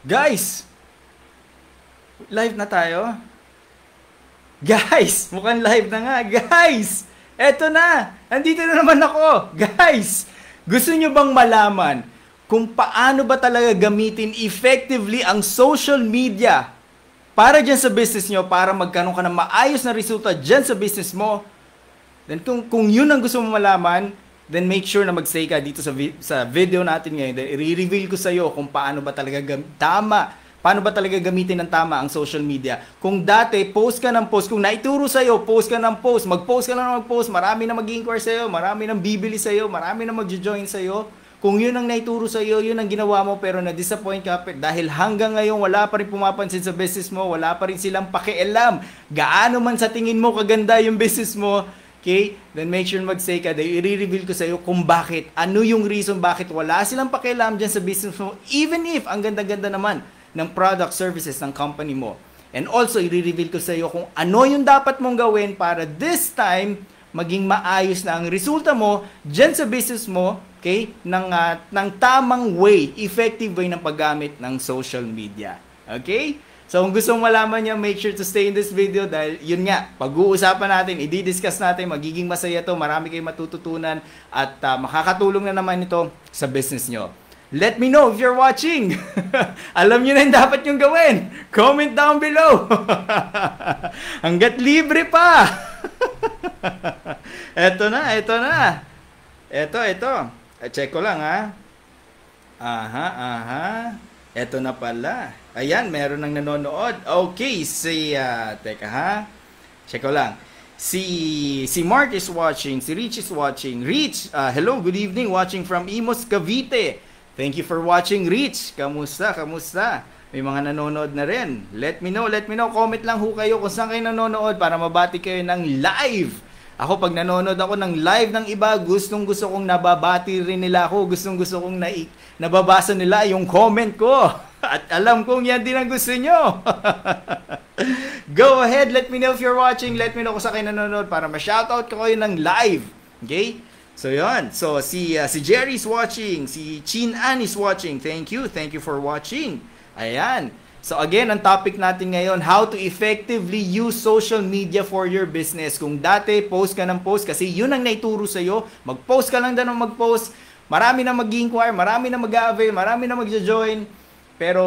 Guys, live na tayo. Guys, mukhang live na nga. Guys, eto na. Andito na naman ako. Guys, gusto nyo bang malaman kung paano ba talaga gamitin effectively ang social media para dyan sa business nyo, para magkaroon ka ng maayos na resulta dyan sa business mo? Then kung yun ang gusto mo malaman, then make sure na mag-stay ka dito sa video natin ngayon. Then i-reveal ko sa iyo kung paano ba talaga paano ba talaga gamitin ng tama ang social media. Kung dati, post ka ng post. Kung naituro sa iyo, post ka ng post. Mag-post ka lang ng mag-post. Marami na mag-inquire sa iyo. Marami nang bibili sa iyo. Marami na mag-join sa iyo. Kung yun ang naituro sa iyo, yun ang ginawa mo, pero na-disappoint ka dahil hanggang ngayon wala pa rin pumapansin sa business mo, wala pa rin silang pakialam. Gaano man sa tingin mo kaganda yung business mo, okay? Then make sure mag-stay ka. Then i-reveal ko sa iyo kung bakit. Ano yung reason bakit wala silang pakialam dyan sa business mo, even if ang ganda-ganda naman ng product services ng company mo. And also, i-reveal ko sa iyo kung ano yung dapat mong gawin para this time maging maayos na ang resulta mo dyan sa business mo, okay? Ng tamang way, effective way ng paggamit ng social media. Okay? So kung gusto mong malaman niya, make sure to stay in this video dahil yun nga, pag-uusapan natin, i-discuss natin, magiging masaya to, marami kayong matututunan at makakatulong na naman ito sa business nyo. Let me know if you're watching. Alam nyo na yung dapat yung gawin. Comment down below. Hanggat libre pa. Eto na. Ito. Check ko lang ha. Aha. Eto na pala. Ayan, meron nang nanonood. Okay, teka ha. Check ko lang. Si Mark is watching, si Rich is watching. Rich, hello, good evening, watching from Imus, Cavite. Thank you for watching, Rich. Kamusta? May mga nanonood na rin. Let me know. Comment lang ho kayo kung saan kayo nanonood para mabati kayo ng live. Ako, pag nanonood ako ng live ng iba, gustong-gusto kong nababati rin nila ako. Gustong-gusto kong nababasa nila yung comment ko. At alam kong yan din ang gusto nyo. Go ahead, let me know if you're watching. Let me know kung saan kayo nanonood para ma-shoutout ko kayo ng live. Okay? So yun. So si Jerry is watching, si Chin An is watching. Thank you for watching. Ayan. So again, ang topic natin ngayon, how to effectively use social media for your business. Kung dati post ka ng post kasi yun ang naituro sa iyo, mag-post ka lang ng mag-post. Marami na mag-inquire, marami na mag-avail, marami na mag-join. Pero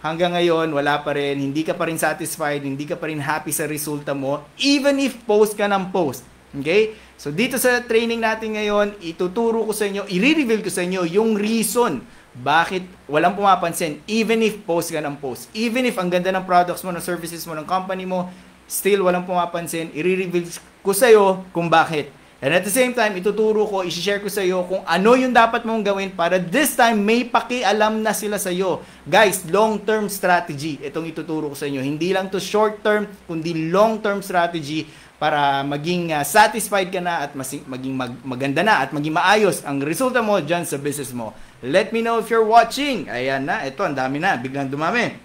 hanggang ngayon wala pa rin, hindi ka pa rin satisfied, hindi ka pa rin happy sa resulta mo even if post ka ng post. Okay? So dito sa training natin ngayon, ituturo ko sa inyo, i-reveal ko sa inyo yung reason bakit walang pumapansin even if post ka ng post. Even if ang ganda ng products mo, ng services mo, ng company mo, still walang pumapansin, i-reveal ko sa iyo kung bakit. And at the same time, ituturo ko, i-share ko sa iyo kung ano yung dapat mong gawin para this time may pakialam na sila sa iyo. Guys, long-term strategy. Itong ituturo ko sa inyo. Hindi lang to short-term, kundi long-term strategy para maging satisfied ka na at maging maganda na at maging maayos ang resulta mo dyan sa business mo. Let me know if you're watching. Ayan na, ito, ang dami na. Biglang dumami.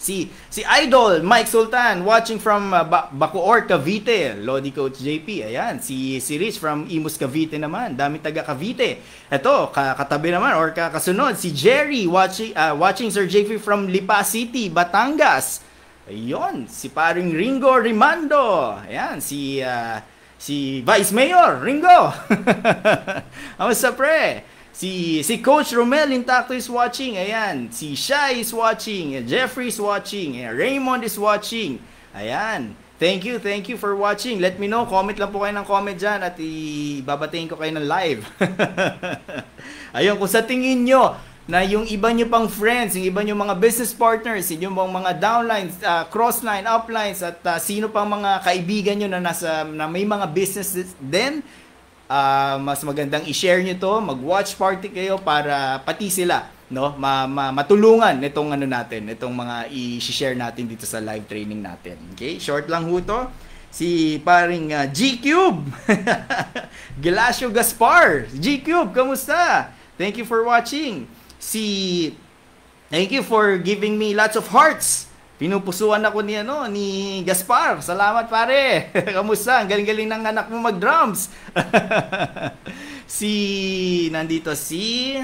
Si Idol, Mike Sultan, watching from Bacoor, Cavite. Lodi Coach JP, ayan. Si Rich from Imus, Cavite naman. Dami taga Cavite. Ito, katabi naman or kasunod. Si Jerry, watching Sir JP from Lipa City, Batangas. Ayun, si paring Ringo Rimando. Ayan, si Vice Mayor Ringo. Kamusta pre? Si Coach Romel Intacto is watching. Ayan, si Shai is watching. Jeffrey is watching. Raymond is watching. Ayan. Thank you for watching. Let me know, comment lang po kayo ng comment dyan at ibabatiin ko kayo ng live. Ayun, kung sa tingin nyo na yung iba nyo pang friends, yung iba nyo mga business partners, yung mga downlines, crossline, uplines, at sino pang mga kaibigan nyo na may mga business din, mas magandang i-share nyo to, mag-watch party kayo para pati sila, no, matulungan nitong natin, itong mga i-share natin dito sa live training natin. Okay? Short lang ho to. Si paring G-Cube. Gelasio Gaspar. G-Cube, kamusta? Thank you for watching. Thank you for giving me lots of hearts. Pinupusuan ako ni Gaspar. Salamat pare. Kamusta? Ang galing-galing ng anak mo mag-drums. Nandito si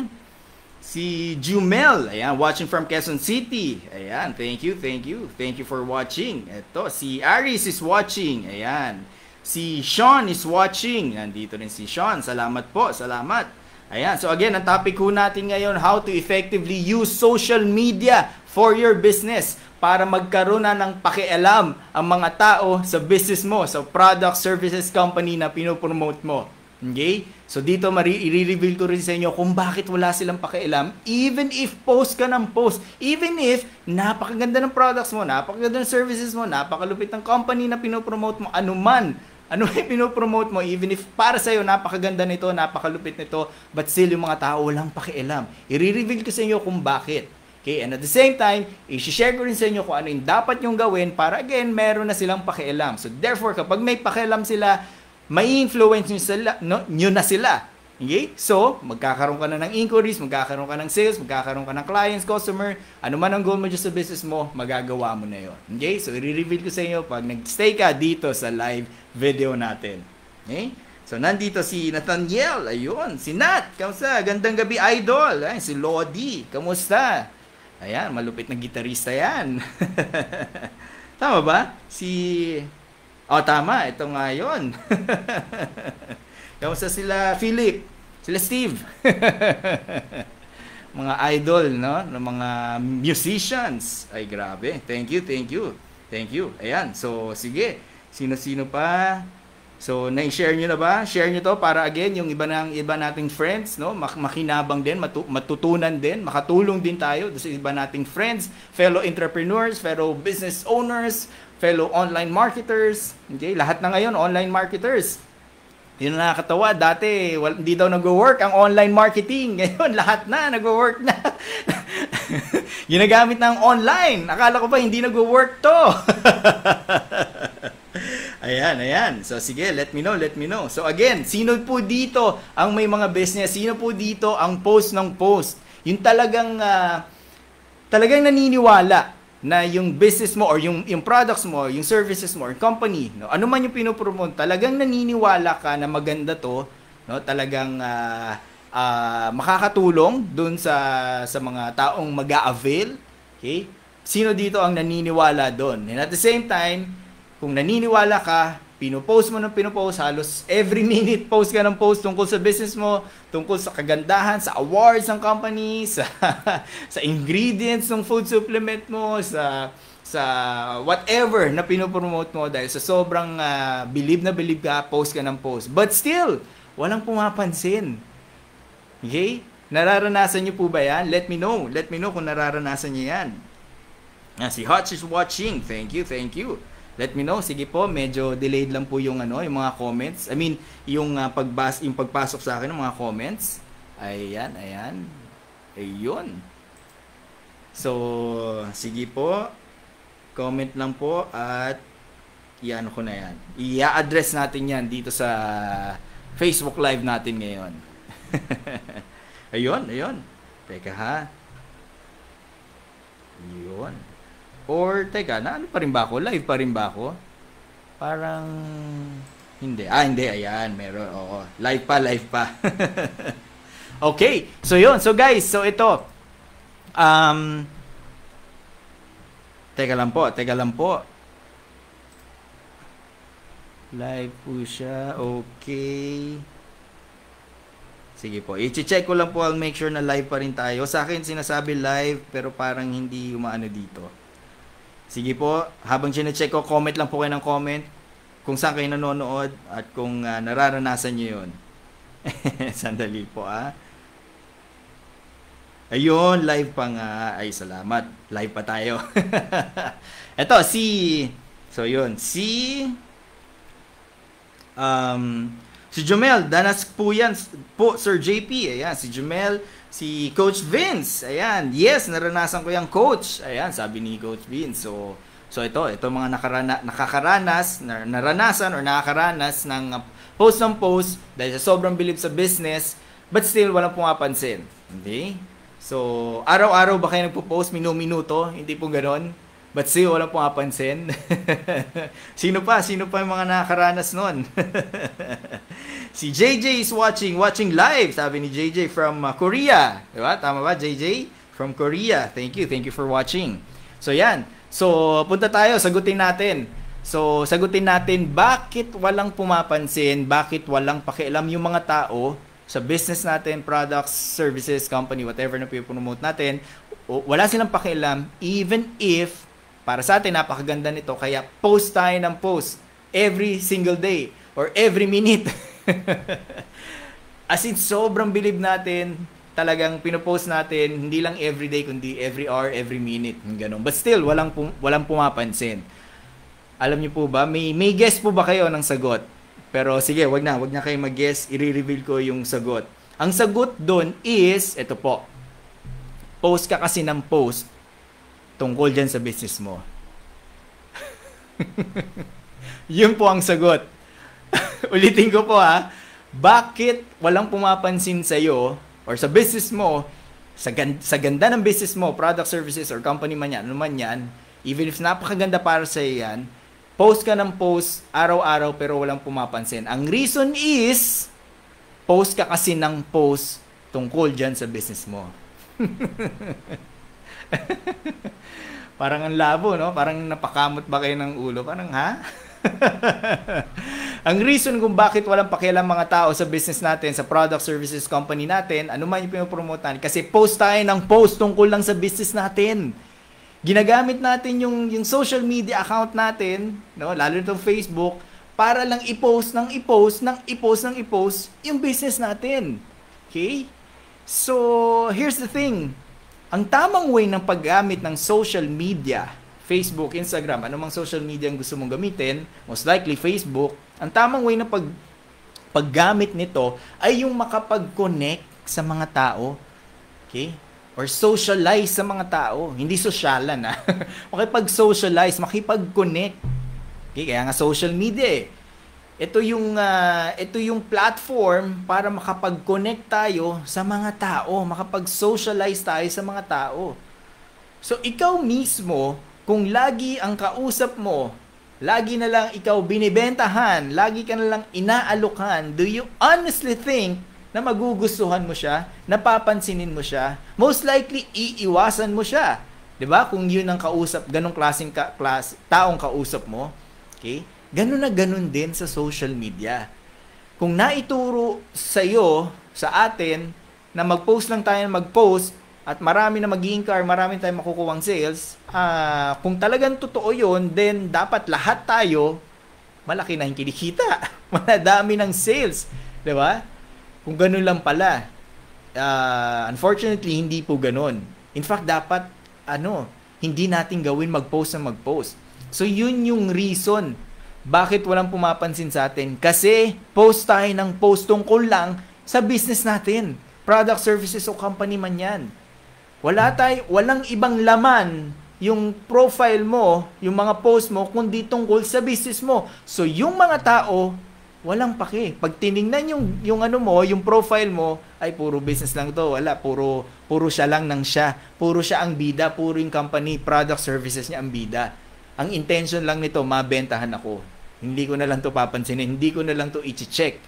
Si Jumel, ayan, watching from Quezon City. Ayan, thank you, thank you. Thank you for watching. Ito, si Aris is watching. Ayan. Si Sean is watching. Nandito rin si Sean. Salamat po, salamat. Ayan, so again, ang topic ko natin ngayon, how to effectively use social media for your business para magkaroon na ng pakialam ang mga tao sa business mo, sa product, services, company na pinopromote mo. Okay? So dito i-reveal ko rin sa inyo kung bakit wala silang pakialam even if post ka ng post. Even if napakaganda ng products mo, napakaganda ng services mo, napakalupit ng company na pinopromote mo, ano yung pinopromote mo, even if para sa'yo napakaganda nito, napakalupit nito, but still yung mga tao walang pakialam. I-reveal ko sa inyo kung bakit. Okay? And at the same time, i-share ko rin sa inyo kung ano yung dapat yung gawin para again, meron na silang pakialam. So therefore, kapag may pakialam sila, may influence nyo na sila. Okay? So, magkakaroon ka na ng inquiries, magkakaroon ka ng sales, magkakaroon ka ng clients, customer, ano man ang goal mo dyan sa business mo, magagawa mo na yun. Okay? So, i-reveal ko sa inyo pag nag-stay ka dito sa live video natin. Okay? So, nandito si Nathaniel. Ayun. Si Nat. Kamusta? Gandang gabi, idol. Ay, si Lodi. Kamusta? Ayan, malupit na gitarista yan. Tama ba? Oh, tama. Ito nga yun. Kamusta sila Philip? Sila Steve? Mga idol, no? Ng mga musicians. Ay, grabe. Thank you, thank you. Thank you. Ayan. So, sige. Sino-sino pa? So, na-share nyo na ba? Share nyo to para again, yung iba nating friends, no? Makinabang din, matutunan din, makatulong din tayo sa iba nating friends, fellow entrepreneurs, fellow business owners, fellow online marketers. Okay? Lahat na ngayon, online marketers. Yun na nakakatawa. Dati, hindi daw nag-work ang online marketing. Ngayon, lahat na, nag-work na. Ginagamit ng online. Akala ko pa, hindi nag-work to. Ayan. So, sige, let me know. So, again, sino po dito ang may mga business? Sino po dito ang post ng post? Yung talagang naniniwala na yung business mo or yung products mo, yung services mo or company, no, ano man yung pinopromote, talagang naniniwala ka na maganda to, no, talagang makakatulong dun sa mga taong mag-a-avail. Okay? Sino dito ang naniniwala doon? And at the same time, kung naniniwala ka, pinopost mo ng pinopost, halos every minute post ka ng post tungkol sa business mo, tungkol sa kagandahan, sa awards ng company, sa ingredients ng food supplement mo, sa whatever na pinopromote mo dahil sa sobrang believe ka, post ka ng post. But still, walang pumapansin. Okay? Nararanasan niyo po ba yan? Let me know. Let me know kung nararanasan niyo yan. Si Hutch is watching. Thank you. Let me know. Sige po, medyo delayed lang po yung yung mga comments. I mean, yung pagpasok sa akin ng mga comments. Ayan. Ayun. So, sige po. Comment lang po at iyan ko na yan. I-address natin yan dito sa Facebook Live natin ngayon. Ayun. Teka ha. Ayun. Or, teka, ano pa rin ba ako? Live pa rin ba ako? Parang, hindi. Hindi. Ayan, meron. Oo. Live pa. Okay. So, yun. So, guys. So, ito. Teka lang po. Live po siya. Okay. Sige po. I-check ko lang po. I'll make sure na live pa rin tayo. Sa akin, sinasabi live, pero parang hindi umaano dito. Sige po, habang sinecheck ko, comment lang po kayo ng comment kung saan kayo nanonood at kung nararanasan nyo yun. Sandali po Ayun, live pa nga. Ay, salamat. Live pa tayo. Ito, si Jomel, danas po yan po, Sir JP. Ayan, si Jomel. Si Coach Vince, ayan. Yes, naranasan ko yung coach. Ayan, sabi ni Coach Vince. So ito mga nakakaranas ng post dahil sa sobrang believe sa business, but still walang pumapansin. Okay? So, araw-araw ba kayo nagpo-post, minuto? Hindi po ganoon. But still, walang pumapansin. Sino pa? Sino pa yung mga nakakaranas nun? Si JJ is watching live, sabi ni JJ from Korea. Diba? Tama ba, JJ? From Korea. Thank you for watching. So, yan. So, punta tayo, sagutin natin. So, sagutin natin bakit walang pumapansin, bakit walang pakialam yung mga tao sa business natin, products, services, company, whatever na pipromote natin. Wala silang pakialam even if para sa atin napakaganda nito, kaya post tayo ng post every single day or every minute. As in, sobrang believe natin, talagang pinopost natin, hindi lang every day, kundi every hour, every minute, ganun. But still, walang pumapansin. Alam niyo po ba, may guess po ba kayo ng sagot? Pero sige, wag na kayo mag-guess, i-reveal ko yung sagot. Ang sagot doon is, ito po, post ka kasi ng post tungkol dyan sa business mo. Yun po ang sagot. Ulitin ko po ha, bakit walang pumapansin sa'yo or sa business mo, sa ganda ng business mo, product, services, or company man yan, ano man yan, even if napakaganda para sa'yo yan, post ka ng post araw-araw pero walang pumapansin. Ang reason is, post ka kasi ng post tungkol dyan sa business mo. Parang ang labo, no? Parang napakamot ba kayo ng ulo? Parang, ha? Ang reason kung bakit walang pakialam mga tao sa business natin, sa product, services, company natin, ano man yung pinopromote natin, kasi post tayo ng post tungkol lang sa business natin. Ginagamit natin yung social media account natin, no, lalo nitong Facebook, para lang i-post yung business natin. Okay? So, here's the thing. Ang tamang way ng paggamit ng social media, Facebook, Instagram, anumang social media ang gusto mong gamitin, most likely Facebook, ang tamang way ng paggamit nito ay yung makapag-connect sa mga tao. Okay? Or socialize sa mga tao. Hindi sosyalan, ha? Makipag-socialize, makipag-connect. Okay? Kaya nga social media eh. Ito yung platform para makapag-connect tayo sa mga tao, makapag-socialize tayo sa mga tao. So, ikaw mismo, kung lagi ang kausap mo, lagi na lang ikaw binibentahan, lagi ka na lang inaalukan, do you honestly think na magugustuhan mo siya, napapansinin mo siya, most likely iiwasan mo siya. 'Di ba? Kung 'yun ang kausap, ganong klaseng taong kausap mo, okay? Ganun na ganun din sa social media. Kung naituro sa iyo, sa atin, na mag-post lang tayo, mag-post, at marami na mag-i-incur, marami tayong makukuhang sales, kung talagang totoo 'yun, then dapat lahat tayo malaki na yung kinikita. Madami ng sales, 'di ba? Kung ganun lang pala, unfortunately, hindi po ganun. In fact, dapat, hindi natin gawin mag-post na mag-post. So, yun yung reason bakit walang pumapansin sa atin. Kasi, post tayo ng post tungkol lang sa business natin. Product, services, o company man yan. Walang ibang laman yung profile mo, yung mga post mo, kundi tungkol sa business mo. So, yung mga tao, walang pake. Pag tiningnan yung profile mo, ay puro business lang to. Wala, puro siya lang ng siya. Puro siya ang bida, puro yung company, product, services niya ang bida. Ang intention lang nito, mabentahan ako. Hindi ko na lang to papansinin, hindi ko na lang to i-check.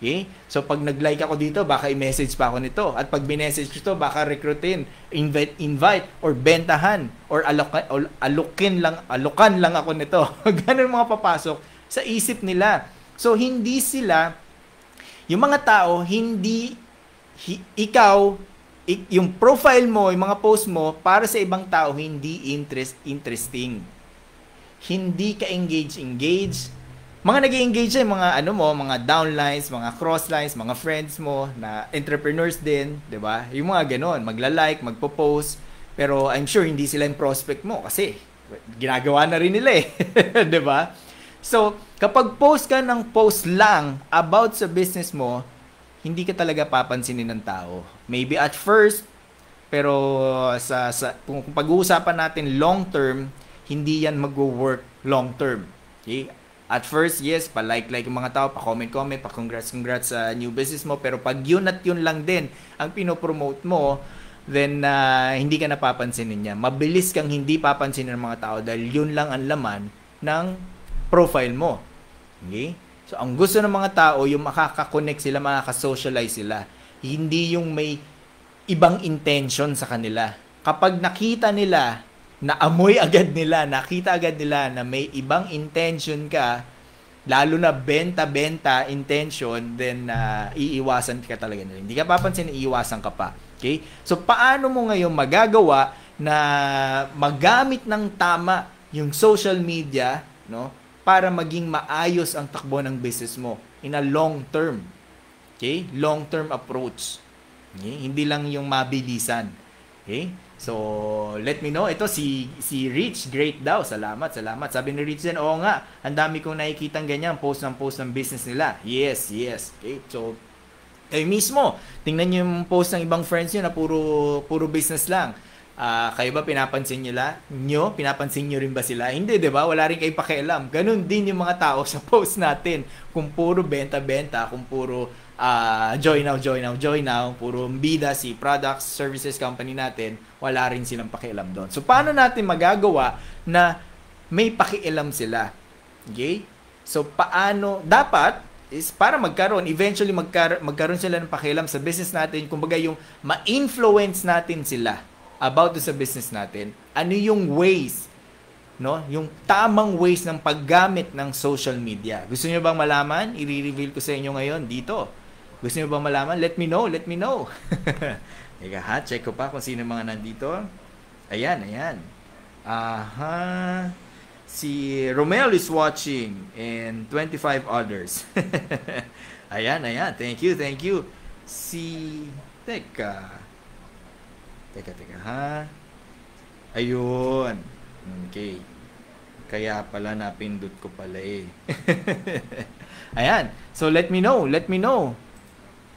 Okay? So pag nag-like ako dito, baka i-message pa ako nito. At pag binessage ko to, baka recruitin, invite or bentahan or alukan lang ako nito. Ganun mga papasok sa isip nila. So, hindi sila, yung mga tao, yung profile mo, yung mga post mo, para sa ibang tao, hindi interesting. Hindi ka engage. Mga nag-engage ay mga mga downlines, mga crosslines, mga friends mo, na entrepreneurs din, di ba? Yung mga ganon, magla-like, magpo-post, pero I'm sure hindi sila yung prospect mo, kasi ginagawa na rin nila eh, di ba? So, kapag post ka ng post lang about sa business mo, hindi ka talaga papansinin ng tao. Maybe at first, pero kung pag-uusapan natin long term, hindi yan mag-work long term. Okay? At first, yes, pa-like yung mga tao, pa-comment, pa-congrats sa new business mo, pero pag yun at yun lang din ang pinopromote mo, then hindi ka napapansinin niya. Mabilis kang hindi papansinin ng mga tao dahil yun lang ang laman ng profile mo. Okay? So, ang gusto ng mga tao, yung makaka-connect sila, makaka-socialize sila. Hindi yung may ibang intention sa kanila. Kapag nakita nila, naamoy agad nila, nakita agad nila na may ibang intention ka, lalo na benta-benta intention, then iiwasan ka talaga nila. Hindi ka papansin, iiwasan ka pa. Okay? So, paano mo ngayon magagawa na magamit ng tama yung social media, no? Para maging maayos ang takbo ng business mo in a long term. Okay? Long term approach. Okay? Hindi lang yung mabilisan. Okay? So, let me know. Ito si Rich, great daw. Salamat. Sabi ni Rich din, oo nga, ang dami kong nakikitang ganyan, post ng business nila. Yes. Okay? So, kayo mismo, tingnan nyo yung post ng ibang friends nyo na puro business lang. Kayo ba pinapansin nyo? Pinapansin nyo rin ba sila? Hindi, di ba? Wala rin kayo pakialam. Ganun din yung mga tao sa post natin. Kung puro benta-benta, kung puro join now, puro bida si products, services company natin, wala rin silang pakialam doon. So, paano natin magagawa na may pakialam sila? Okay? So, paano? Dapat is para eventually magkaroon sila ng pakialam sa business natin, kumbaga yung ma-influence natin sila about sa business natin, ano yung ways, no? Yung tamang ways ng paggamit ng social media. Gusto niyo bang malaman? I-reveal ko sa inyo ngayon dito. Gusto niyo bang malaman? Let me know. Teka ha, check ko pa kung sino mga nandito. Ayan. Aha. Si Romel is watching and 25 others. Ayan. Thank you. Teka ha. Ayun. Okay. Kaya pala napindot ko pala eh. Ayan. So let me know.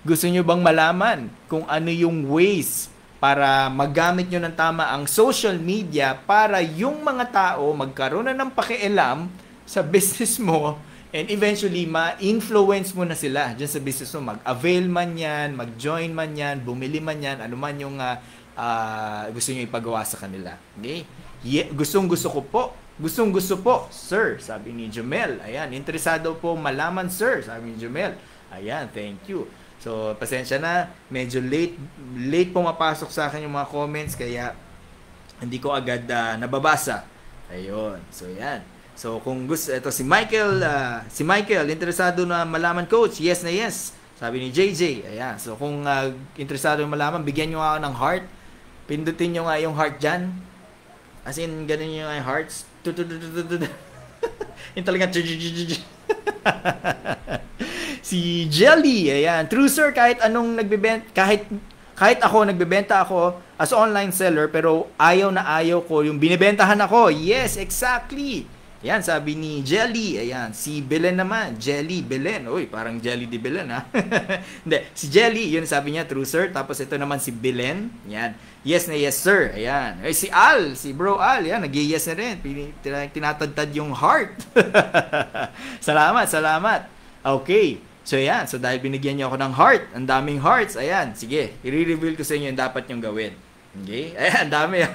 Gusto nyo bang malaman kung ano yung ways para magamit nyo ng tama ang social media para yung mga tao magkaroon na ng pakialam sa business mo and eventually ma-influence mo na sila dyan sa business mo. Mag-avail man yan, mag-join man yan, bumili man yan, ano man yung gusto nyo ipagawa sa kanila. Okay? Gustong-gusto po, sir, sabi ni Jumel. Ayan, interesado po malaman, sir, sabi ni Jumel. Ayan, thank you. So, pasensya na, medyo late pumapasok sa akin yung mga comments, kaya hindi ko agad nababasa. Ayun, so yan. So, kung gusto, ito si Michael, interesado na malaman, coach, yes na yes. Sabi ni JJ, ayan. So, kung interesado yung malaman, bigyan nyo ako ng heart. Pindutin nyo nga yung heart dyan. As in, ganun yung hearts. Yung talaga. Si Jelly, ayan. True sir, kahit ako, nagbebenta ako as online seller, pero ayaw ko yung binibentahan ako. Yes, exactly. Ayan, sabi ni Jelly. Ayan, si Belen naman. Jelly, Belen. Uy, parang Jelly di Belen, ha? Hindi, si Jelly, yun sabi niya, true sir. Tapos ito naman si Belen. Ayan, yes na yes sir. Ayan. Ay, si Al, si bro Al. Ayan, nag-yes na rin. Tinatadtad yung heart. Salamat. Okay. So, ayan. So, dahil binigyan niyo ako ng heart, ang daming hearts, ayan. Sige, i-reveal ko sa inyo yung dapat nyong gawin. Okay? Ayan, dami.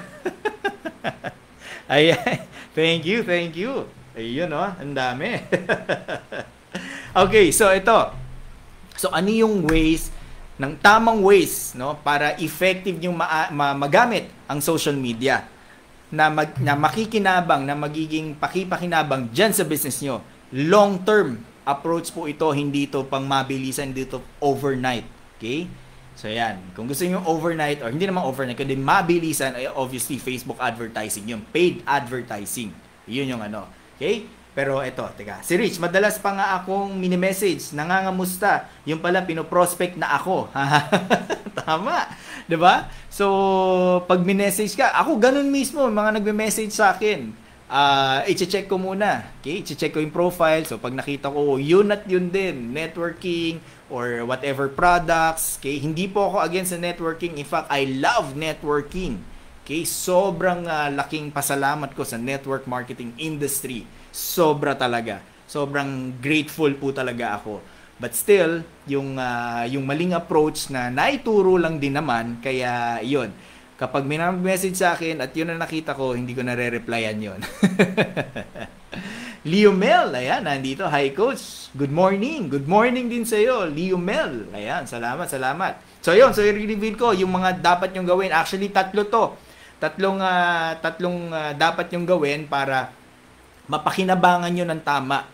Ayan. Thank you. Ayun, ang dami. Okay, so ito. So, ano yung tamang ways, no, para effective yung magamit ang social media na makikinabang, na magiging pakipakinabang dyan sa business nyo. Long-term approach po ito, hindi ito pang mabilisan, hindi ito overnight. Okay? So, yan. Kung gusto nyo overnight, or hindi naman overnight, kundi mabilisan, ay obviously Facebook advertising, yung paid advertising. Yun yung ano. Okay? Pero ito, teka. Si Rich, madalas pa nga akong mini-message, nangangamusta. Yung pala, pinoprospect na ako. Tama. Diba? So, pag minessage ka, ako ganun mismo, mga nagme-message sa akin. I-check ko muna. Okay? I-check ko yung profile. So, pag nakita ko, yun at yun din. Networking or whatever products. Okay? Hindi po ako against sa networking. In fact, I love networking. Okay? Sobrang laking pasalamat ko sa network marketing industry. Sobra talaga. Sobrang grateful po talaga ako. But still, yung maling approach na naituro lang din naman, kaya yun. Kapag may message sa akin at yun na nakita ko, hindi ko nare-replyan yun. Leo Mel, ayan, nandito. Hi, Coach. Good morning. Good morning din sa iyo, Leo Mel. Ayan, salamat. So, yun. So, i-reveal ko yung mga dapat nyong gawin. Actually, tatlo to. Tatlong dapat nyong gawin para mapakinabangan nyo ng tama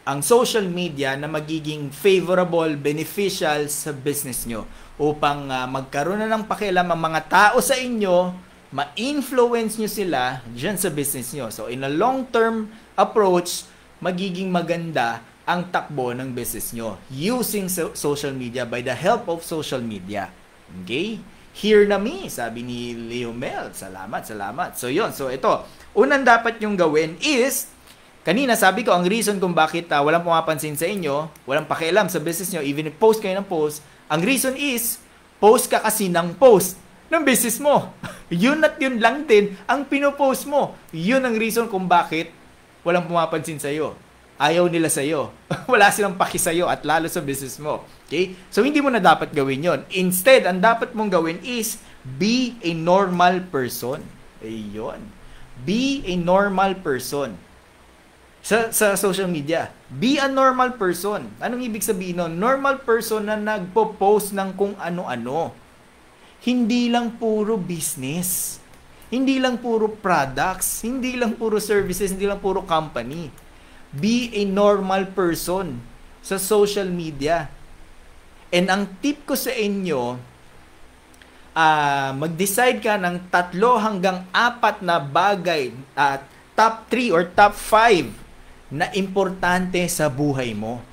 ang social media na magiging favorable, beneficial sa business nyo upang magkaroon na ng pakialam ang mga tao sa inyo, ma-influence nyo sila dyan sa business nyo. So, in a long-term approach, magiging maganda ang takbo ng business nyo using social media by the help of social media. Okay? Hear na me, sabi ni Leo Mel. Salamat. So, yun. So, ito. Unang dapat nyong gawin is, kanina sabi ko, ang reason kung bakit walang pumapansin sa inyo, walang pakialam sa business nyo, even if post kayo ng post, ang reason is, post ka kasi ng post ng business mo. Yun at yun lang din ang pinopost mo. Yun ang reason kung bakit walang pumapansin sa iyo. Ayaw nila sa iyo. Wala silang paki sa iyo at lalo sa business mo. Okay? So, hindi mo na dapat gawin yon. Instead, ang dapat mong gawin is be a normal person. Ayun. Be a normal person. Sa social media. Be a normal person. Anong ibig sabihin nun? Normal person na nagpo-post ng kung ano-ano. Hindi lang puro business. Hindi lang puro products, hindi lang puro services, hindi lang puro company. Be a normal person sa social media. And ang tip ko sa inyo, mag-decide ka ng 3 hanggang 4 na bagay, top 3 or top 5 na importante sa buhay mo.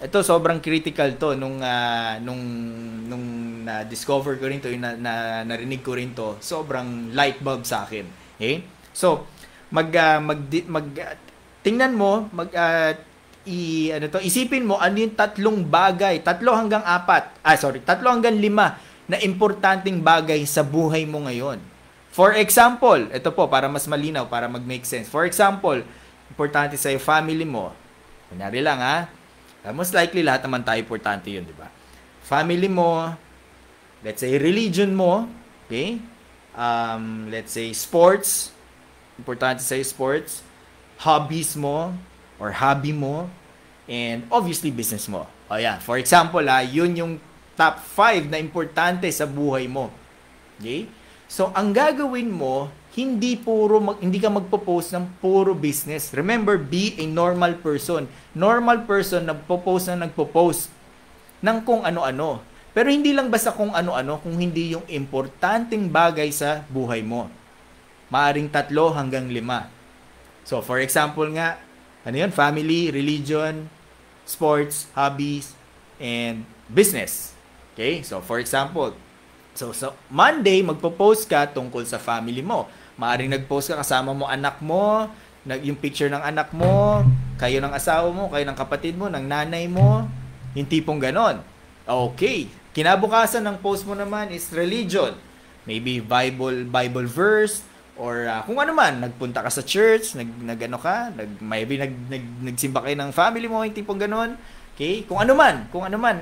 Ito sobrang critical to nung na-discover ko rin to, narinig ko rin to, sobrang light bulb sa akin. Okay? So, tingnan mo, isipin mo ano yung 3 bagay, 3 hanggang 5 na importanteng bagay sa buhay mo ngayon. For example, ito po para mas malinaw, para mag-make sense. For example, importante sa family mo. Kunyari lang most likely lahat naman tayo importante yun, di ba? Family mo, let's say religion mo, okay? Let's say sports, importante sa sports, hobbies mo or hobby mo, and obviously business mo. O yan, for example, yun yung top 5 na importante sa buhay mo. Okay? So, ang gagawin mo, hindi ka magpo-post ng puro business. Remember, be a normal person. Normal person nagpo-post ng kung ano-ano. Pero hindi lang basta kung ano-ano, kung hindi yung importanteng bagay sa buhay mo. Maaring 3 hanggang 5. So, for example nga, ano yun? Family, religion, sports, hobbies, and business. Okay? So, for example, so Monday, magpo-post ka tungkol sa family mo. Maaring nag-post ka kasama mo anak mo, yung picture ng anak mo, kayo ng asawa mo, kayo ng kapatid mo, ng nanay mo, yung tipong ganon. Okay. Kinabukasan ng post mo naman is religion. Maybe Bible verse, or kung ano man, nagpunta ka sa church, maybe nagsimba kayo ng family mo, yung tipong ganon. Okay? Kung ano man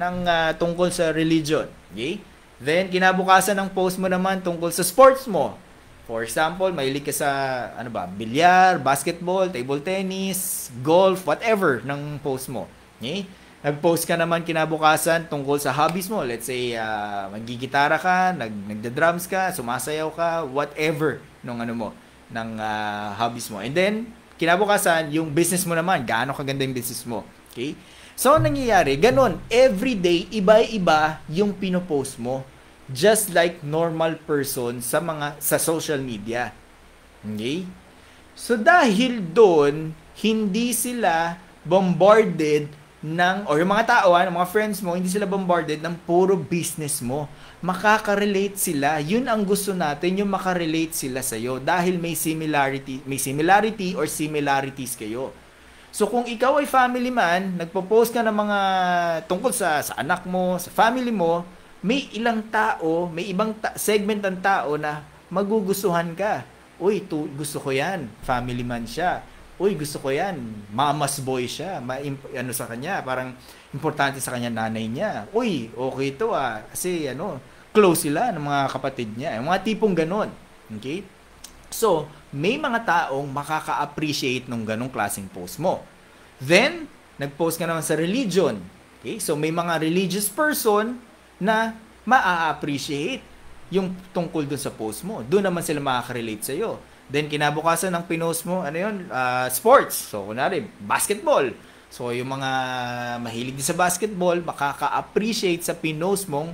ang tungkol sa religion. Okay? Then, kinabukasan ng post mo naman tungkol sa sports mo. For example, mahilig ka sa, bilyar, basketball, table tennis, golf, whatever ng post mo. Okay? Nag-post ka naman kinabukasan tungkol sa hobbies mo. Let's say, magigitara ka, nagda-drums ka, sumasayaw ka, whatever ng hobbies mo. And then, kinabukasan, yung business mo naman, gaano kaganda yung business mo. Okay? So, nangyayari, ganun, everyday, iba-iba yung pinopost mo. Just like normal person sa social media. Okay? So, dahil doon, hindi sila bombarded or yung mga tao, ng mga friends mo, hindi sila bombarded ng puro business mo. Makaka-relate sila. Yun ang gusto natin, yung makarelate sila sa'yo. Dahil may similarity or similarities kayo. So, kung ikaw ay family man, nagpo-post ka ng mga tungkol sa anak mo, sa family mo, may ilang tao, may ibang segment ng tao na magugustuhan ka. Uy, gusto ko yan. Family man siya. uy, gusto ko yan. Mama's boy siya. Ano sa kanya, parang importante sa kanya nanay niya. Uy, okay to kasi close sila ng mga kapatid niya. Yung mga tipong ganon. Okay? So, may mga taong makaka-appreciate nung ganong klaseng post mo. Then, nag-post ka naman sa religion. Okay? So, may mga religious person na maa-appreciate yung tungkol dun sa post mo. Doon naman sila makaka-relate sa'yo. Then, kinabukasan ng pinost mo, sports. So, kunwari, basketball. So, yung mga mahilig din sa basketball, makaka-appreciate sa pinost mong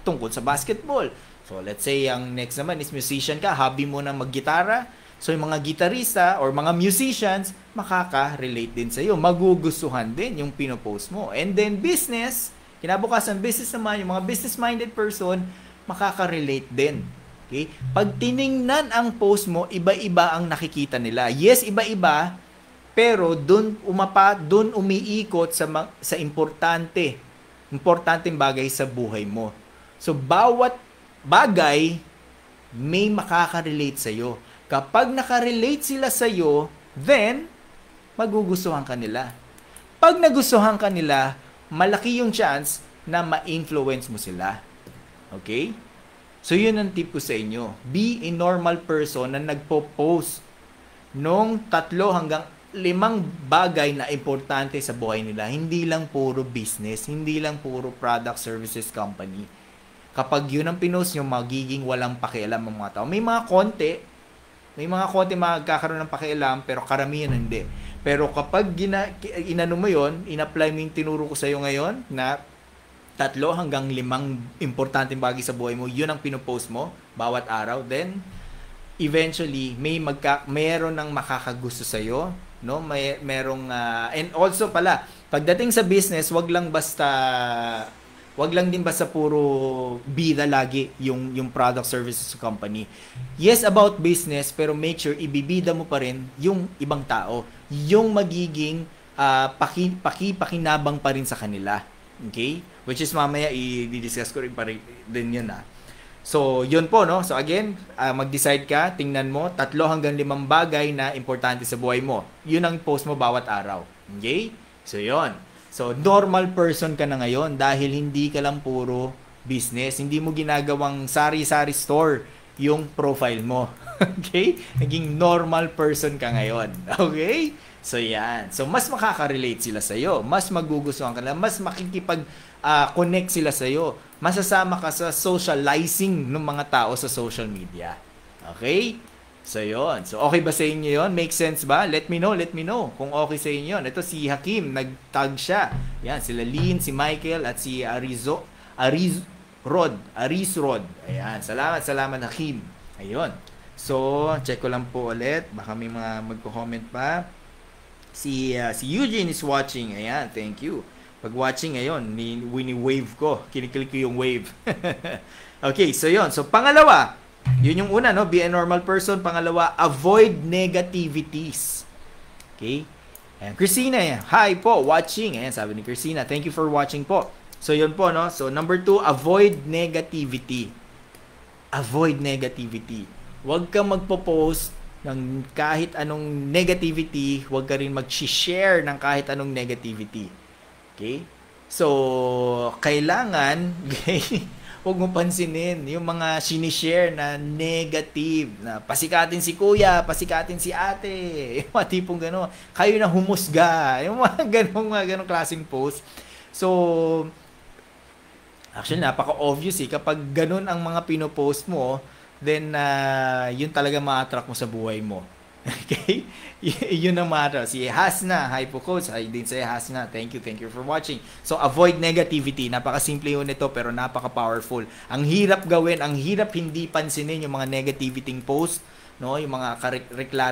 tungkol sa basketball. So, let's say, ang next naman is musician ka, hobby mo na mag-gitara. So, yung mga gitarista or mga musicians, makaka-relate din sa'yo. Magugustuhan din yung pinopost mo. And then, business, kinabukasan business naman, yung mga business-minded person, makaka-relate din. Okay? Pag tiningnan ang post mo, iba-iba ang nakikita nila. Yes, iba-iba, pero doon umiikot sa importanteng bagay sa buhay mo. So, bawat bagay may makaka-relate sa'yo. Kapag nakarelate sila sa'yo, then, magugustuhan ka nila. Pag nagustuhan ka nila, malaki yung chance na ma-influence mo sila. Okay? So, yun ang tip ko sa inyo. Be a normal person na nagpo-post nung 3 hanggang 5 bagay na importante sa buhay nila. Hindi lang puro business, hindi lang puro product services company. Kapag yun ang pinost nyo, magiging walang pakialam ang mga tao. May mga konti magkakaroon ng pakialam, pero karamihan hindi. Pero kapag inano mo yun, in-apply mo yung tinuro ko sa iyo ngayon, na 3 hanggang 5 importanteng bagay sa buhay mo, yun ang pinopost mo bawat araw, then eventually mayroon ng makakagusto sa iyo, no? Merong and also pala, pagdating sa business, wag lang din basta puro bida lagi yung product services company. Yes, about business, pero make sure ibibida mo pa rin yung ibang tao, yung magiging pakinabang pa rin sa kanila. Okay? Which is mamaya i-discuss ko rin pa rin din yun So, yun po, no? So, again, mag-decide ka, tingnan mo, 3 hanggang 5 bagay na importante sa buhay mo. Yun ang post mo bawat araw. Okay? So, yun. So, normal person ka na ngayon dahil hindi ka lang puro business. Hindi mo ginagawang sari-sari store yung profile mo. Okay? Naging normal person ka ngayon. Okay? So, yan. So, mas makaka-relate sila sa'yo. Mas magugustuhan ka na. Mas makikipag-connect sila sa'yo. Masasama ka sa socializing ng mga tao sa social media. Okay? So, yun. So, okay ba sa inyo yun? Make sense ba? Let me know kung okay sa inyo yun. Ito si Hakim, nag-tag siya. Yan, sila Lynn, si Michael, at si Aris Rod. Ayan, salamat Hakim. Ayun. So, check ko lang po ulit. Baka may mga magko-comment pa. Si Eugene is watching. Ayan, thank you. Pag watching ngayon, wini-wave ko. Kiniklik ko yung wave. Okay, so yun. So, pangalawa, yun yung una, no? Be a normal person. Pangalawa, avoid negativities. Okay? Ayan, Christina, hi po, watching. Ayan, sabi ni Christina, thank you for watching po. So, yun po, no? So, number 2, avoid negativity. Avoid negativity. Huwag kang magpo-post ng kahit anong negativity. Huwag ka rin mag-share ng kahit anong negativity. Okay? So, kailangan, huwag mo pansinin yung mga sinishare na negative, na pasikatin si kuya, pasikatin si ate, yung mga tipong gano'n, kayo na humusga, yung mga ganong klaseng post. So, actually, napaka-obvious kapag ganun ang mga pinopost mo, then, yun talaga ma-attract mo sa buhay mo. Okay? Yun ang ma-attract. Si Hasna, hi po coach, hi din sa'yo Hasna, thank you for watching. So, avoid negativity. Napaka-simple yun ito, pero napaka-powerful. Ang hirap gawin, ang hirap hindi pansinin yung mga negativity post, no? Yung mga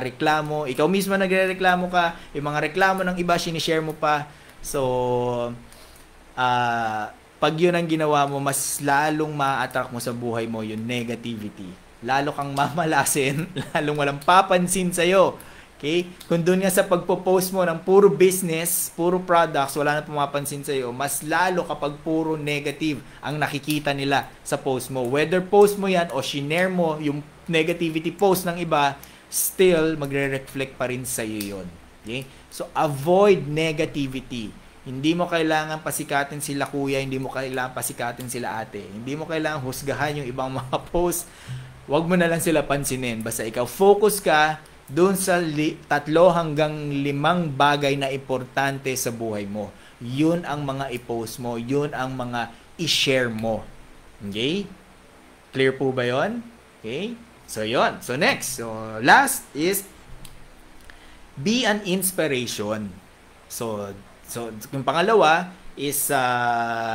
reklamo, ikaw mismo nagre-reklamo ka, yung mga reklamo ng iba, sinishare mo pa. So, pag yun ang ginawa mo, mas lalong ma-attract mo sa buhay mo yung negativity. Lalo kang mamalasin, lalong walang papansin sa'yo. Okay? Kung doon nga sa pagpo-post mo ng puro business, puro products, wala na pumapansin sa'yo, mas lalo kapag puro negative ang nakikita nila sa post mo. Whether post mo yan o shinare mo yung negativity post ng iba, still magre-reflect pa rin sa iyo yun. Okay? So, avoid negativity. Hindi mo kailangan pasikatin sila kuya, hindi mo kailangan pasikatin sila ate. Hindi mo kailangan husgahan yung ibang mga post. Huwag mo na lang sila pansinin. Basta ikaw focus ka doon sa 3 hanggang 5 bagay na importante sa buhay mo. Yun ang mga i-post mo. Yun ang mga i-share mo. Okay? Clear po ba yun? Okay? So, yun. So, next. So, last is be an inspiration. So yung pangalawa is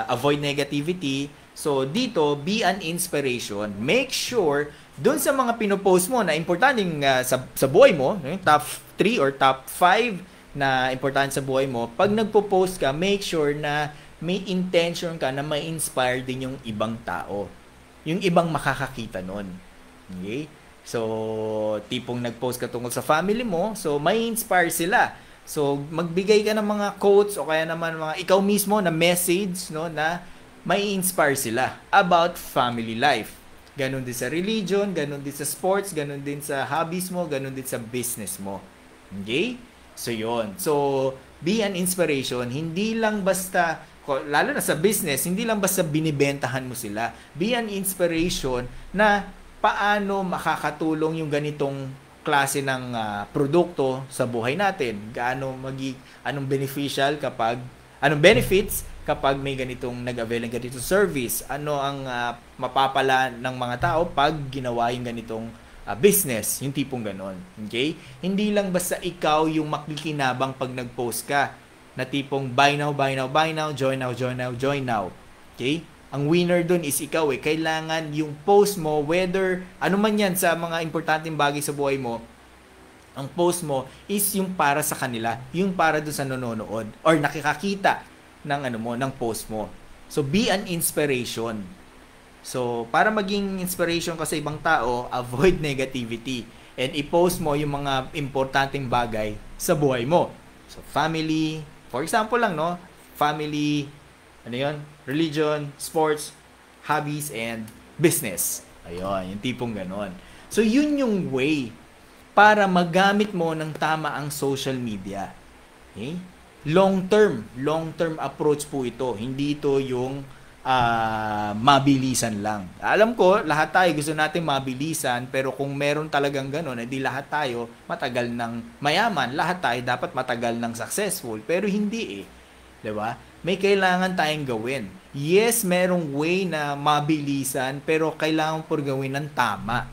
avoid negativity. So, dito, be an inspiration. Make sure doon sa mga pinopost mo na importanteng sa buhay mo, yung top 3 or top 5 na importante sa buhay mo, pag nagpo-post ka, make sure na may intention ka na ma-inspire din yung ibang tao. Yung ibang makakakita nun. Okay? So, tipong nag-post ka tungkol sa family mo, so may inspire sila. So, magbigay ka ng mga quotes o kaya naman mga ikaw mismo na message, no, na may inspire sila about family life. Ganon din sa religion, ganon din sa sports, ganon din sa hobbies mo, ganon din sa business mo. Okay? So, yun. So, be an inspiration. Hindi lang basta, lalo na sa business, hindi lang basta binibentahan mo sila. Be an inspiration na paano makakatulong yung ganitong klase ng produkto sa buhay natin. Anong beneficial anong benefits kapag may ganitong nag-avail ng ganitong service. Ano ang mapapala ng mga tao pag ginawa yung ganitong business, yung tipong ganon. Okay? Hindi lang basta ikaw yung makikinabang pag nag-post ka, na tipong buy now, buy now, buy now, join now, join now, join now. Okay? Ang winner dun is ikaw eh. Kailangan yung post mo, whether ano man yan sa mga importanteng bagay sa buhay mo, ang post mo is yung para sa kanila, yung para dun sa nanonood or nakikakita ng ng post mo. So be an inspiration. So, para maging inspiration ka sa ibang tao, avoid negativity. And i-post mo yung mga importanteng bagay sa buhay mo. So, family, for example lang, no? Family, religion, sports, hobbies, and business. Ayun, yung tipong ganon. So, yun yung way para magamit mo ng tama ang social media. Okay? Long-term approach po ito. Hindi ito yung mabilisan lang. Alam ko, lahat tayo gusto natin mabilisan, pero kung meron talagang gano'n, hindi lahat tayo matagal ng mayaman, lahat tayo dapat matagal ng successful, pero hindi eh. 'Di ba? May kailangan tayong gawin. Yes, merong way na mabilisan, pero kailangan po gawin ng tama.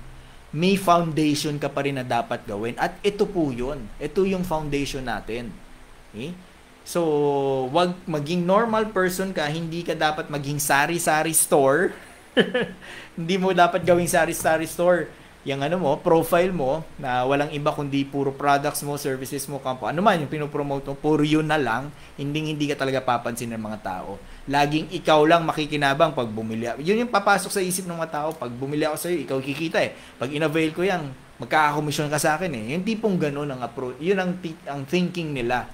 May foundation ka pa rin na dapat gawin, at ito po yun. Ito yung foundation natin. Okay? So, wag maging normal person ka, hindi ka dapat maging sari-sari store. Hindi mo dapat gawing sari-sari store. Yung profile mo, na walang iba kundi puro products mo, services mo, ano man yung pinopromote mo, puro yun na lang, hindi ka talaga papansin ng mga tao. Laging ikaw lang makikinabang pag bumili. Yun yung papasok sa isip ng mga tao, pag bumili ako sa'yo, ikaw kikita eh. Pag in-avail ko yan, magkakakomisyon ka sa akin eh. Yung tipong ganun ang approach, yun ang thinking nila.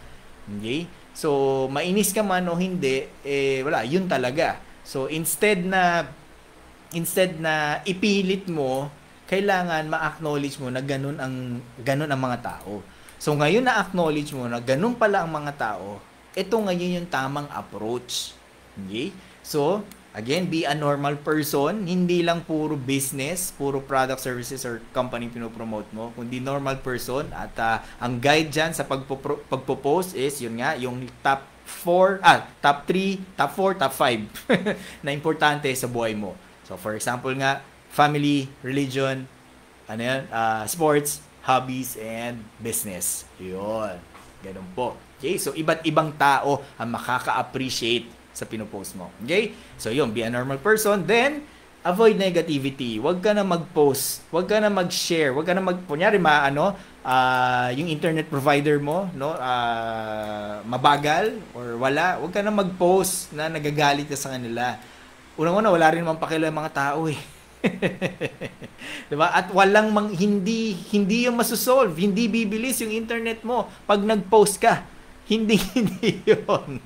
Okay? So, mainis ka man o hindi, wala, yun talaga. So, instead na ipilit mo, kailangan ma-acknowledge mo na ganun ang mga tao. So, ngayon na-acknowledge mo na ganun pala ang mga tao, ito ngayon yung tamang approach. Okay? So, again, be a normal person, hindi lang puro business, puro product, services, or company pinopromote mo, kundi normal person. At ang guide dyan sa pagpo-post is, yun nga, yung top 3, top 4, top 5 na importante sa buhay mo. So, for example nga, family, religion, sports, hobbies, and business. Yun. Ganun po. Okay? So, iba't ibang tao ang makaka-appreciate sa pinopost mo. Okay? So, yun, be a normal person. Then, avoid negativity. Huwag ka na mag-post. Huwag ka na mag-share. Huwag ka na kunyari, yung internet provider mo, no, mabagal or wala. Huwag ka na mag-post na nagagalit ka sa kanila. Unang-una, wala rin naman pakialam mga tao eh. Diba? At hindi yung masosolve. Hindi bibilis yung internet mo pag nag-post ka. Hindi yun.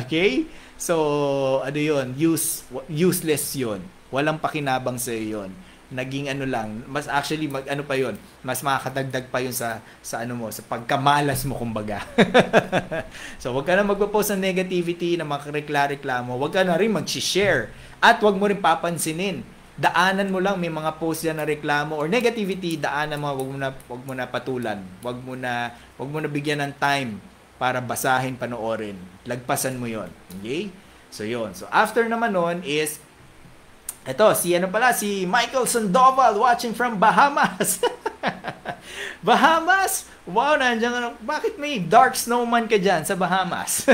Okay? So, yun? Useless yun. Walang pakinabang sa yun. naging ano lang, mas actually ano pa yun, mas makakadagdag pa yun sa ano mo, sa pagkamalas mo kumbaga. So wag ka na magpo-post ng negativity, na makreklamo, wag ka na rin mag-share at wag mo rin papansinin. Daanan mo lang, may mga post yan na reklamo or negativity, daanan mo, wag mo na patulan. Wag mo na bigyan ng time para basahin, panoorin. Lagpasan mo 'yon. Okay? So 'yon. So after naman nun is si Michael Sandoval watching from Bahamas. Bahamas? Wow, nandiyan bakit may dark snowman ka dyan sa Bahamas?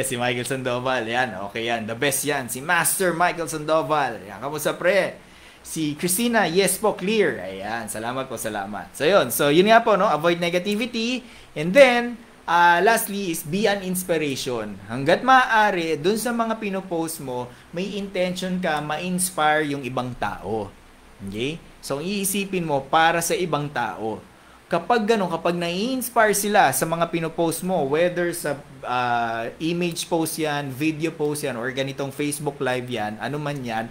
Si Michael Sandoval, yan, okay yan, the best yan. Si Master Michael Sandoval, yan, kamusta pre? Si Christina, yes po, clear. Ayan, salamat po, salamat. So yun nga po, no, avoid negativity, and then, lastly is be an inspiration. Hanggat maaari, dun sa mga pinopost mo, may intention ka ma-inspire yung ibang tao. Okay? So, iisipin mo para sa ibang tao. Kapag nai-inspire sila sa mga pinopost mo, whether sa image post yan, video post yan, or ganitong Facebook Live yan, ano man yan,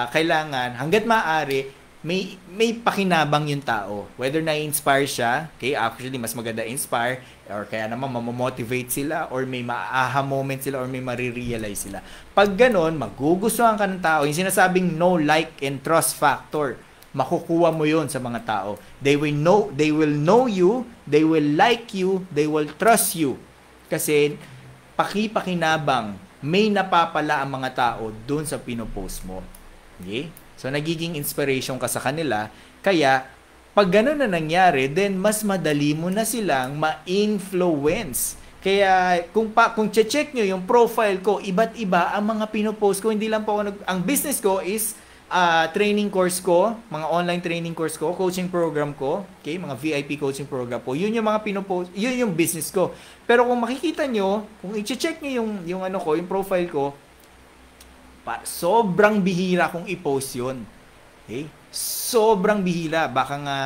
kailangan, hanggat maaari, may pakinabang yung tao. Whether na-inspire siya, okay, actually, mas maganda inspire, or kaya naman mamomotivate sila, or may ma-aha moment sila, or may marirealize sila. Pag ganon, magugustuhan ka ng tao, yung sinasabing no, like, and trust factor, makukuha mo yun sa mga tao. They will know you, they will like you, they will trust you. Kasi, pakipakinabang, may napapala ang mga tao dun sa pinopost mo. Okay? So, nagiging inspiration ka sa kanila. Kaya, pag gano'n na nangyari, then mas madali mo na silang ma-influence. Kaya, kung check nyo yung profile ko, iba't iba ang mga pinopost ko. Hindi lang po ako ang business ko is training course ko, mga online training course ko, coaching program ko, okay, mga VIP coaching program po. Yun yung mga pinopost, yun yung business ko. Pero kung makikita nyo, kung i-check nyo yung ano ko, yung profile ko, sobrang bihira kung i-post yun. Okay? Sobrang bihira. Baka nga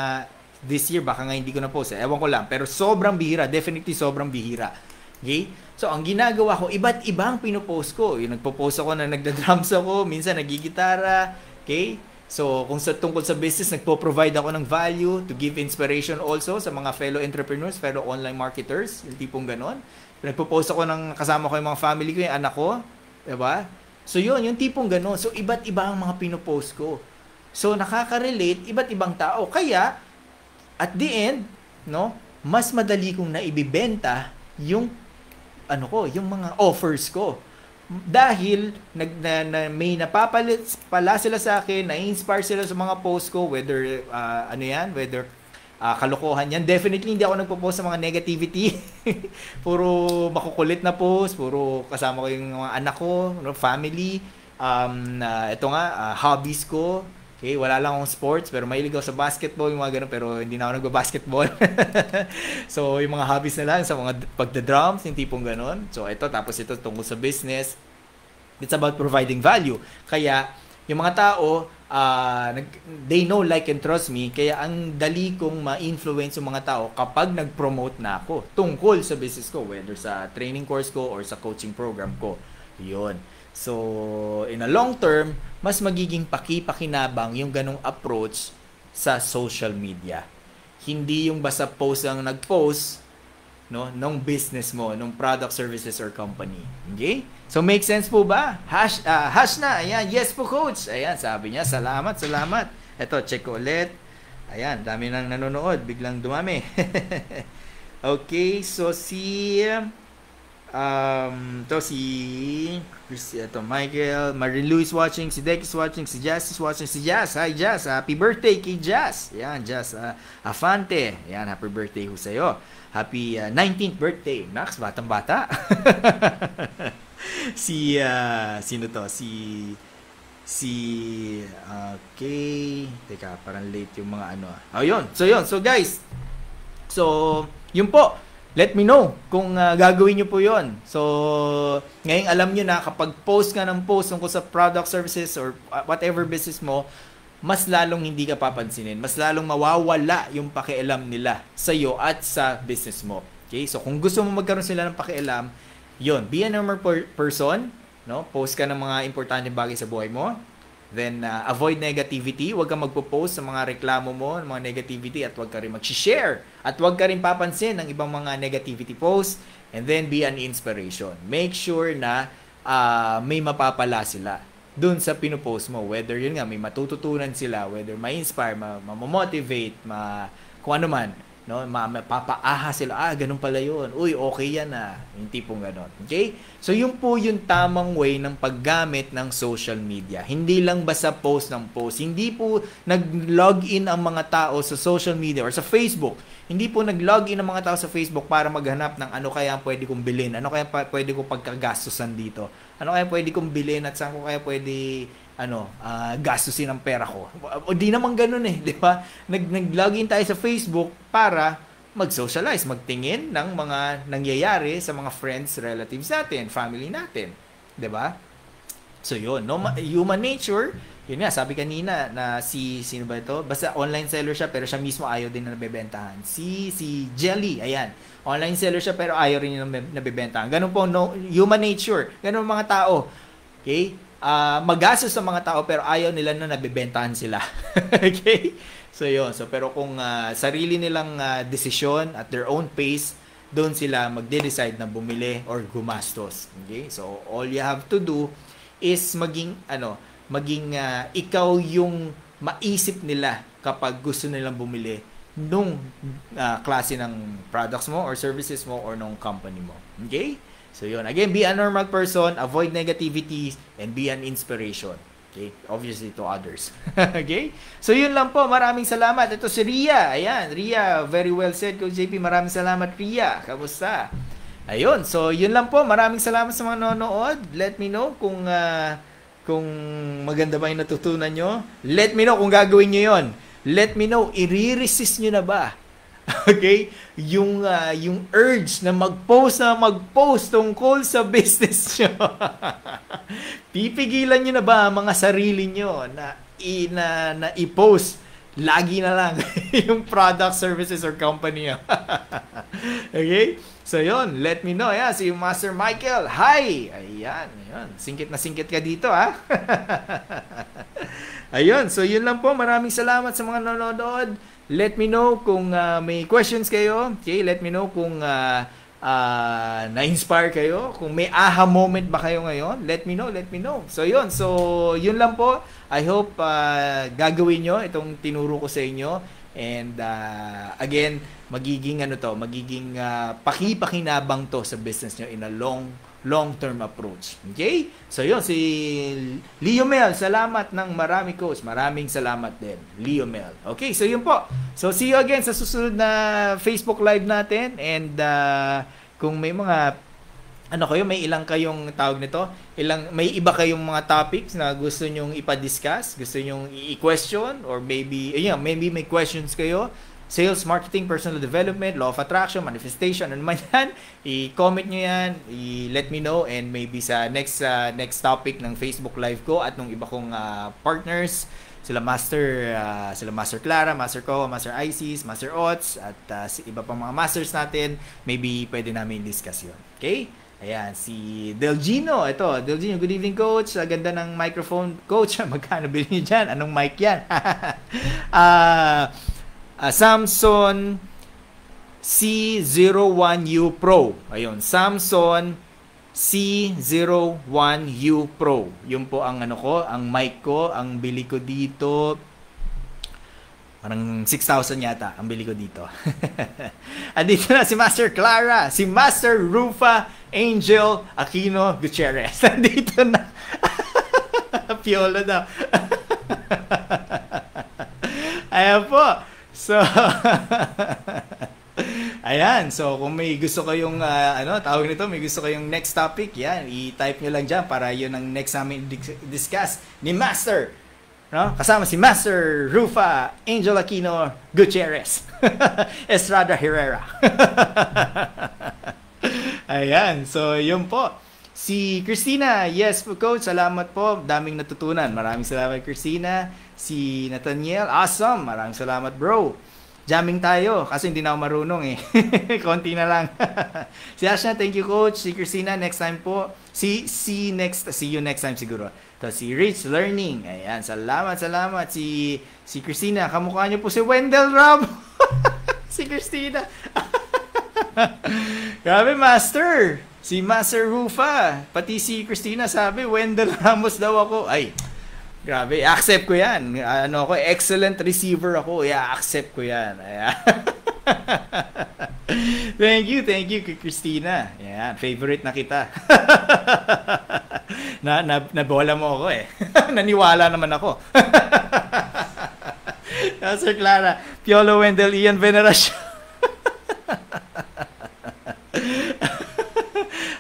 this year, baka nga hindi ko na post. Ewan ko lang. Pero sobrang bihira. Definitely sobrang bihira. Okay? So, ang ginagawa ko, iba't ibang pinopost ko. Yung nagpo-post ako na nagda-drums ako, minsan nagigitara. Okay? So, kung tungkol sa business, nagpo-provide ako ng value to give inspiration also sa mga fellow entrepreneurs, fellow online marketers, yung tipong ganon. Nagpo-post ako kasama ko yung mga family ko, yung anak ko. Diba? So, yun, yung tipong ganon. So, iba't iba ang mga pinopost ko. So, nakaka-relate, iba't ibang tao. Kaya, at the end, no, mas madali kong naibibenta yung yung mga offers ko. Dahil may napapalit pala sila sa akin, na-inspire sila sa mga post ko, whether whether kalokohan yan. Definitely hindi ako nagpo-post sa mga negativity. Puro makukulit na post, puro kasama ko yung mga anak ko, family, ito nga, hobbies ko. Okay, wala lang akong sports, pero mahilig ako sa basketball, yung mga ganun, pero hindi na ako nagba-basketball. So, yung mga hobbies na lang, sa mga pagda-drums, yung tipong ganun. So, tapos ito tungkol sa business. It's about providing value. Kaya, yung mga tao, they know, like, and trust me, kaya ang dali kong ma-influence yung mga tao kapag nag-promote na ako tungkol sa business ko, whether sa training course ko or sa coaching program ko. Yun. So, in a long term, mas magiging pakipakinabang yung ganong approach sa social media. Hindi yung basta post ang nag-post, no, nung business mo, nung product, services, or company. Okay? So, make sense po ba? Hash na. Ayan, yes po, coach. Ayan, sabi niya, salamat. Ito, check ko ulit. Ayan, dami nang nanonood. Biglang dumami. Okay, so si Michael, Marilu is watching, si Dek is watching, si Jazz is watching, si Jazz, hi Jazz, happy birthday kay Jazz. Yan, Jazz Afante. Yan, happy birthday ho sa'yo. Happy 19th birthday. Max, batang-bata. Sino to? Okay. Teka, parang late yung mga ano. Yun. So guys. So, yun po. Let me know kung gagawin nyo po yon. So, ngayong alam nyo na kapag post ka ng post tungkol sa product, services, or whatever business mo, mas lalong hindi ka papansinin. Mas lalong mawawala yung pakialam nila sa iyo at sa business mo. Okay? So, kung gusto mo magkaroon sila ng pakialam, yon, be a normal person, no? Post ka ng mga importanteng bagay sa buhay mo. Then, avoid negativity. Huwag kang magpo-post sa mga reklamo mo, mga negativity, at huwag ka rin mag-share. At huwag ka rin papansin ng ibang mga negativity posts. And then, be an inspiration. Make sure na may mapapala sila dun sa pinopost mo. Whether yun nga, may matututunan sila, whether ma-inspire, ma-motivate, kung ano man. No, mapapaaha sila, ganun pala yun. Uy, okay yan yung tipong ganun. Okay? So, yun po yung tamang way ng paggamit ng social media. Hindi lang basta post ng post. Hindi po nag-login ang mga tao sa social media or sa Facebook. Hindi po nag-login ang mga tao sa Facebook para maghanap ng ano kaya pwede kong bilhin, ano kaya pwede kong pagkagastusan dito, ano kaya pwede kong bilhin at saan ko kaya pwede gastusin ang pera ko. O di naman ganun di ba? Nag-login tayo sa Facebook para mag-socialize, magtingin ng mga nangyayari sa mga friends, relatives natin, family natin. Di ba? So yun, human nature, yun nga, sabi kanina na sino ba ito? Basta online seller siya pero siya mismo ayaw din na nabebentahan. Si Jelly, ayan. Online seller siya pero ayaw rin na nabebentahan. Ganun po, human nature. Ganun mga tao. Okay? Magastos sa mga tao pero ayaw nila na nabebentahan sila. Okay? So yun. So pero kung sarili nilang desisyon at their own pace, doon sila magde-decide na bumili or gumastos. Okay? So all you have to do is maging ikaw yung maisip nila kapag gusto nilang bumili nung klase ng products mo or services mo or nung company mo. Okay? So yun, again, be a normal person, avoid negativity, and be an inspiration. Okay? Obviously to others. Okay? So yun lang po, maraming salamat. Ito si Ria. Ayan, Ria, very well said, Coach JP. Maraming salamat, Ria. Kamusta? Ayun, so yun lang po. Maraming salamat sa mga nanonood. Let me know kung maganda ba yung natutunan nyo. Let me know kung gagawin nyo yun. Let me know, i-resist nyo na ba? Okay? Yung urge na mag-post tungkol sa business nyo. Pipigilan nyo na ba ang mga sarili nyo na i-post lagi na lang yung product, services, or company nyo? Okay? So, yun. Let me know. Ayan, si Master Michael. Hi! Ayan. Singkit na singkit ka dito, Ayun. So, yun lang po. Maraming salamat sa mga nanonood. Let me know kung may questions kayo. Okay? Let me know kung na-inspire kayo. Kung may aha moment ba kayo ngayon, let me know. So, yun. So, yun lang po. I hope gagawin nyo itong tinuro ko sa inyo. And again, magiging pakipakinabang to sa business nyo in a long-term approach. Okay? So yun, si Leo Mel, salamat ng marami, Coach. Maraming salamat din, Leo Mel. Okay, so yun po. So see you again sa susunod na Facebook Live natin. And kung may mga may ilang kayong tawag nito, may iba kayong mga topics na gusto nyong ipa-discuss, gusto nyong i-question, or maybe may questions kayo, sales, marketing, personal development, law of attraction, manifestation, ano man yan, i-comment nyo yan, i-let me know, and maybe sa next topic ng Facebook Live ko at nung iba kong partners, sila Master Clara, Master Ko, Master Isis, Master Ots, at iba pang mga masters natin, maybe pwede namin discuss yun. Okay? Ayan, si Delgino. Ito, Delgino, good evening, Coach. Ganda ng microphone, Coach. Magkano bilhin niyo dyan? Anong mic yan? Samson C01U Pro. Ayun, Samson C01U Pro. Yun po ang ang mic ko. Ang bili ko dito, parang 6,000 yata ang bili ko dito. Andito na si Master Clara, si Master Rufa Angel Aquino Gutierrez. Andito na. Piolo daw. Ayan po. So, ayan. So, kung may gusto kayong, tawag nito, may gusto kayong next topic, yan, i-type nyo lang dyan para yun ang next namin discuss ni Master. No? Kasama si Master Rufa Angel Aquino Gutierrez. Estrada Herrera. Ayan. So, yun po. Si Christina, yes po, Coach. Salamat po. Daming natutunan. Maraming salamat, Christina. Si Nathaniel, awesome. Maraming salamat, bro. Jamming tayo kasi hindi na ako marunong Konti na lang. Si Ashna, thank you, Coach. Si Christina, next time po. See you next time siguro. To si Rich Learning. Ayan, salamat. Si Christina, kamukha niyo po si Wendell Ramos. Si Christina. Grabe, Master. Si Master Rufa. Pati si Christina sabi, Wendell Ramos daw ako. Ay, grabe. Accept ko yan. Ano ako, excellent receiver ako. Accept ko yan. Ayan. Thank you kay Christina. Ayan, favorite na kita. Nabola mo ako eh. Naniwala naman ako. Sir Clara, Piolo Wendell, Ian Veneracion.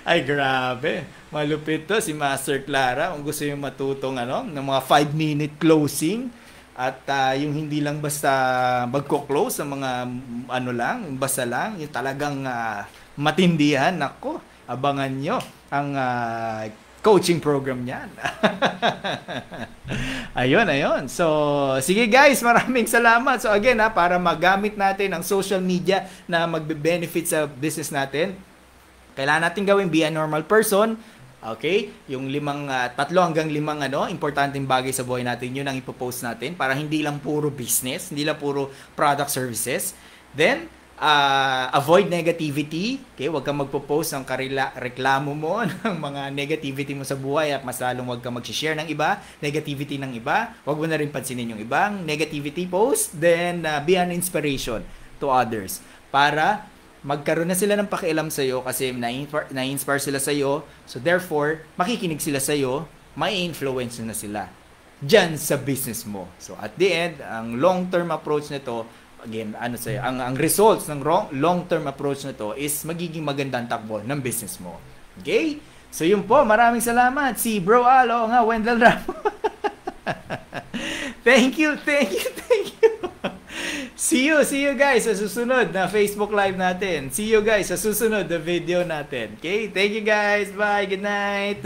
Ay, grabe. Malupit to si Master Clara. Kung gusto yung matutong ng mga 5-minute closing at yung hindi lang basta magko-close ng mga basta lang, yung talagang matindihan. Nako, abangan nyo ang coaching program niyan. Ayun. So, sige guys, maraming salamat. So again, para magamit natin ang social media na magbe-benefit sa business natin, kailangan natin gawin be a normal person. Okay? Yung 3 hanggang 5 importanteng bagay sa buhay natin, yun ang ipopost natin para hindi lang puro business, hindi lang puro product services. Then, avoid negativity. Okay? Huwag kang magpo-post ng reklamo mo ng mga negativity mo sa buhay at mas lalong huwag kang mag-share ng iba, negativity ng iba. Huwag mo na rin pansinin yung ibang negativity post. Then, be an inspiration to others para magkaroon na sila ng pakialam sa'yo kasi na-inspire sila sa'yo. So therefore, makikinig sila sa'yo, may influence na sila dyan sa business mo. So at the end, ang long-term approach nito, again, ang results ng long-term approach nito is magiging magandang takbo ng business mo. Okay? So yun po, maraming salamat. Si Bro Alo nga, Wendell Ramos. Thank you. See you guys sa susunod na Facebook Live natin. See you guys sa susunod na video natin. Okay? Thank you guys. Bye. Good night.